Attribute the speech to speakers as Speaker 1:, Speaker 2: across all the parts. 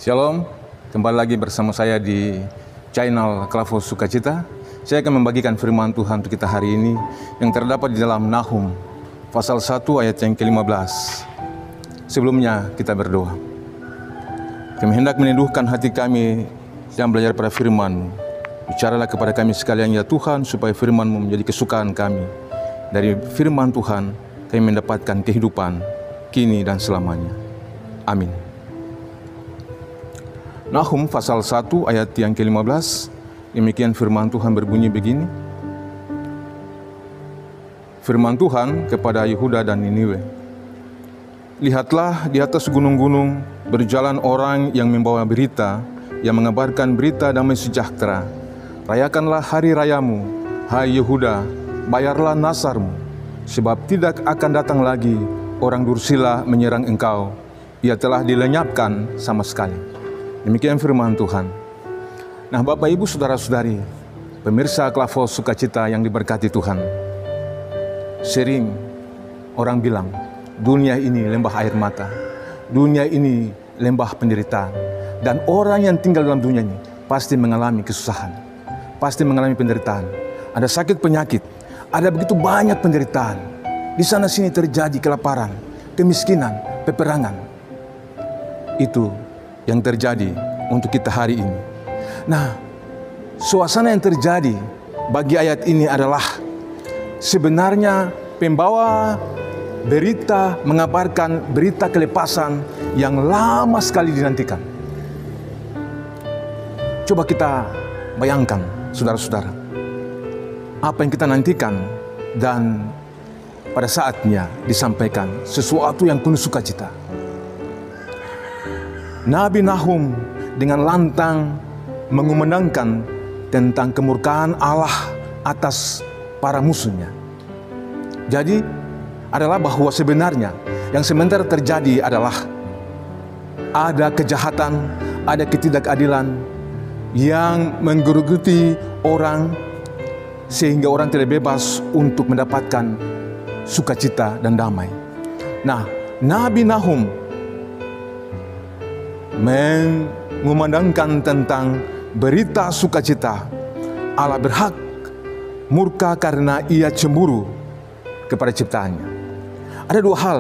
Speaker 1: Shalom, kembali lagi bersama saya di channel Klavos Sukacita. Saya akan membagikan firman Tuhan untuk kita hari ini yang terdapat di dalam Nahum pasal 1 ayat yang ke-15. Sebelumnya kita berdoa. Kami hendak meneduhkan hati kami yang belajar pada firman-Mu. Bicaralah kepada kami sekalian ya Tuhan, supaya firman-Mu menjadi kesukaan kami. Dari firman Tuhan kami mendapatkan kehidupan kini dan selamanya. Amin. Nahum pasal 1 ayat yang ke-15, demikian firman Tuhan berbunyi begini. Firman Tuhan kepada Yehuda dan Niniwe. Lihatlah, di atas gunung-gunung berjalan orang yang membawa berita, yang mengabarkan berita damai sejahtera. Rayakanlah hari rayamu, hai Yehuda, bayarlah nasarmu, sebab tidak akan datang lagi orang dursila menyerang engkau. Ia telah dilenyapkan sama sekali. Demikian firman Tuhan. Nah, Bapak Ibu Saudara-saudari, pemirsa Klavos Sukacita yang diberkati Tuhan. Sering orang bilang, dunia ini lembah air mata, dunia ini lembah penderitaan, dan orang yang tinggal dalam dunia ini pasti mengalami kesusahan, pasti mengalami penderitaan. Ada sakit penyakit, ada begitu banyak penderitaan. Di sana sini terjadi kelaparan, kemiskinan, peperangan. Itu yang terjadi untuk kita hari ini. Nah, suasana yang terjadi bagi ayat ini adalah sebenarnya pembawa berita mengabarkan berita kelepasan yang lama sekali dinantikan. Coba kita bayangkan, saudara-saudara, apa yang kita nantikan dan pada saatnya disampaikan sesuatu yang penuh sukacita. Nabi Nahum dengan lantang mengumandangkan tentang kemurkaan Allah atas para musuhnya. Jadi adalah bahwa sebenarnya yang sementara terjadi adalah ada kejahatan, ada ketidakadilan yang menggerogoti orang sehingga orang tidak bebas untuk mendapatkan sukacita dan damai. Nah, Nabi Nahum mengumandangkan tentang berita sukacita. Allah berhak murka karena ia cemburu kepada ciptaannya. Ada dua hal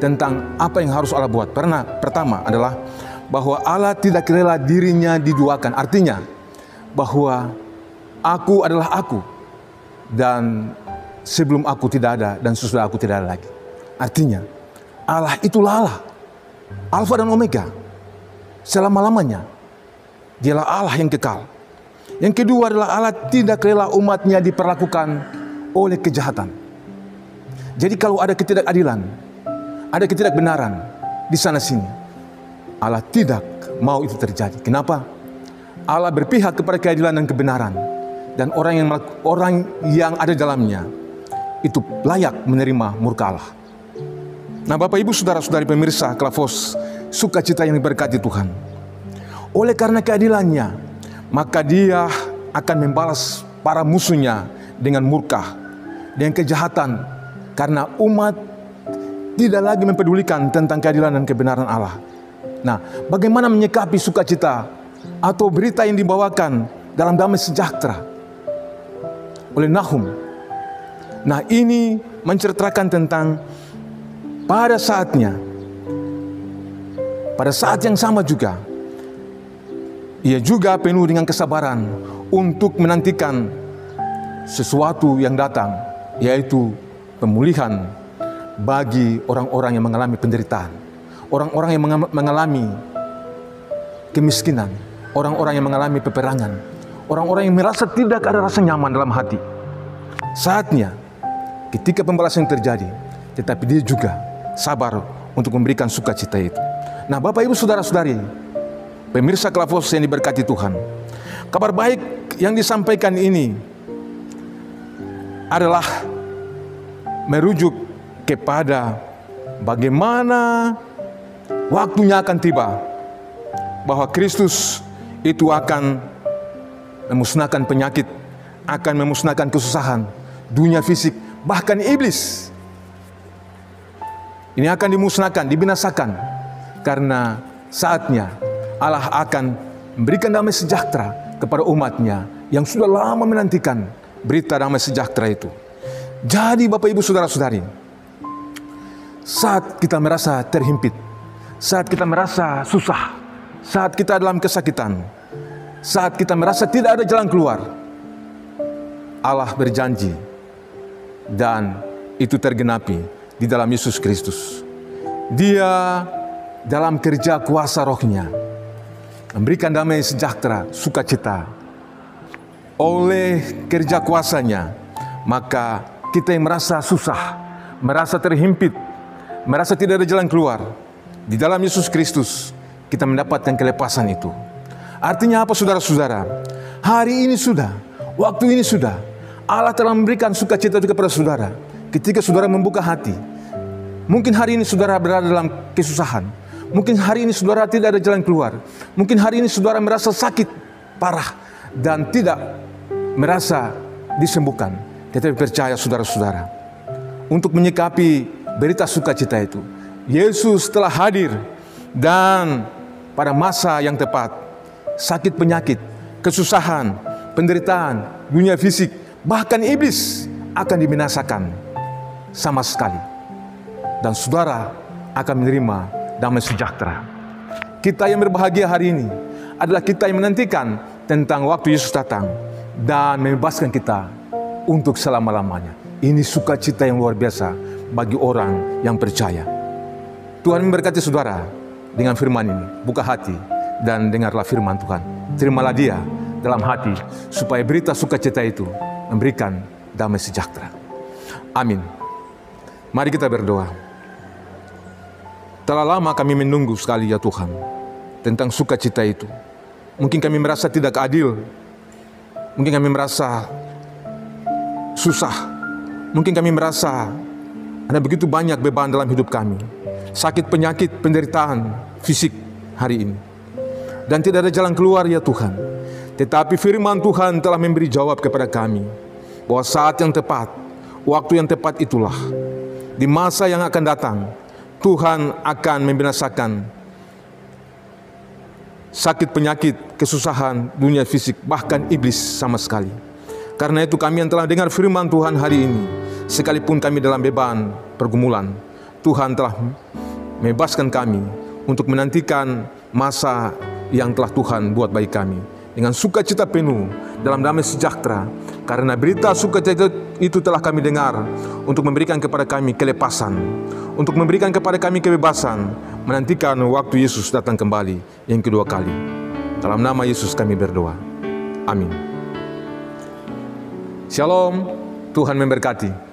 Speaker 1: tentang apa yang harus Allah buat. Pertama adalah bahwa Allah tidak rela dirinya diduakan. Artinya bahwa aku adalah aku, dan sebelum aku tidak ada, dan sesudah aku tidak ada lagi. Artinya Allah itulah Allah, Alfa dan Omega. Selama-lamanya dialah Allah yang kekal. Yang kedua adalah Allah tidak rela umatnya diperlakukan oleh kejahatan. Jadi kalau ada ketidakadilan, ada ketidakbenaran di sana sini, Allah tidak mau itu terjadi. Kenapa? Allah berpihak kepada keadilan dan kebenaran, dan orang yang ada dalamnya itu layak menerima murka Allah. Nah, Bapak Ibu Saudara-saudari pemirsa Klavos Sukacita yang diberkati Tuhan. Oleh karena keadilannya, maka Dia akan membalas para musuhnya dengan murka, dengan kejahatan, karena umat tidak lagi mempedulikan tentang keadilan dan kebenaran Allah. Nah, bagaimana menyikapi sukacita atau berita yang dibawakan dalam damai sejahtera oleh Nahum? Nah, ini menceritakan tentang pada saatnya, pada saat yang sama juga, ia juga penuh dengan kesabaran untuk menantikan sesuatu yang datang, yaitu pemulihan bagi orang-orang yang mengalami penderitaan, orang-orang yang mengalami kemiskinan, orang-orang yang mengalami peperangan, orang-orang yang merasa tidak ada rasa nyaman dalam hati. Saatnya ketika pembalasan terjadi, tetapi Dia juga sabar untuk memberikan sukacita itu. Nah, Bapak Ibu Saudara-saudari, pemirsa Klavos yang diberkati Tuhan, kabar baik yang disampaikan ini adalah merujuk kepada bagaimana waktunya akan tiba, bahwa Kristus itu akan memusnahkan penyakit, akan memusnahkan kesusahan, dunia fisik, bahkan iblis. Ini akan dimusnahkan, dibinasakan, karena saatnya Allah akan memberikan damai sejahtera kepada umatnya yang sudah lama menantikan berita damai sejahtera itu. Jadi Bapak Ibu Saudara-saudari, saat kita merasa terhimpit, saat kita merasa susah, saat kita dalam kesakitan, saat kita merasa tidak ada jalan keluar, Allah berjanji dan itu tergenapi di dalam Yesus Kristus. Dia dalam kerja kuasa rohnya memberikan damai sejahtera, sukacita. Oleh kerja kuasanya, maka kita yang merasa susah, merasa terhimpit, merasa tidak ada jalan keluar, di dalam Yesus Kristus kita mendapatkan kelepasan itu. Artinya apa saudara-saudara? Hari ini sudah, waktu ini sudah, Allah telah memberikan sukacita itu kepada saudara. Ketika saudara membuka hati, mungkin hari ini saudara berada dalam kesusahan, mungkin hari ini saudara tidak ada jalan keluar, mungkin hari ini saudara merasa sakit parah dan tidak merasa disembuhkan. Tetapi percaya saudara-saudara, untuk menyikapi berita sukacita itu, Yesus telah hadir, dan pada masa yang tepat, sakit penyakit, kesusahan, penderitaan, dunia fisik, bahkan iblis akan dibinasakan sama sekali. Dan saudara akan menerima damai sejahtera. Kita yang berbahagia hari ini adalah kita yang menantikan tentang waktu Yesus datang dan membebaskan kita untuk selama-lamanya. Ini sukacita yang luar biasa bagi orang yang percaya. Tuhan memberkati saudara dengan firman ini. Buka hati dan dengarlah firman Tuhan. Terimalah dia dalam hati supaya berita sukacita itu memberikan damai sejahtera. Amin. Mari kita berdoa. Telah lama kami menunggu sekali ya Tuhan tentang sukacita itu. Mungkin kami merasa tidak adil. Mungkin kami merasa susah. Mungkin kami merasa ada begitu banyak beban dalam hidup kami. Sakit, penyakit, penderitaan fisik hari ini. Dan tidak ada jalan keluar ya Tuhan. Tetapi firman Tuhan telah memberi jawab kepada kami bahwa saat yang tepat, waktu yang tepat itulah, di masa yang akan datang, Tuhan akan membinasakan sakit, penyakit, kesusahan, dunia fisik, bahkan iblis sama sekali. Karena itu kami yang telah dengar firman Tuhan hari ini, sekalipun kami dalam beban pergumulan, Tuhan telah membebaskan kami untuk menantikan masa yang telah Tuhan buat bagi kami dengan sukacita penuh dalam damai sejahtera. Karena berita sukacita itu telah kami dengar untuk memberikan kepada kami kelepasan, untuk memberikan kepada kami kebebasan, menantikan waktu Yesus datang kembali yang kedua kali. Dalam nama Yesus kami berdoa. Amin. Shalom, Tuhan memberkati.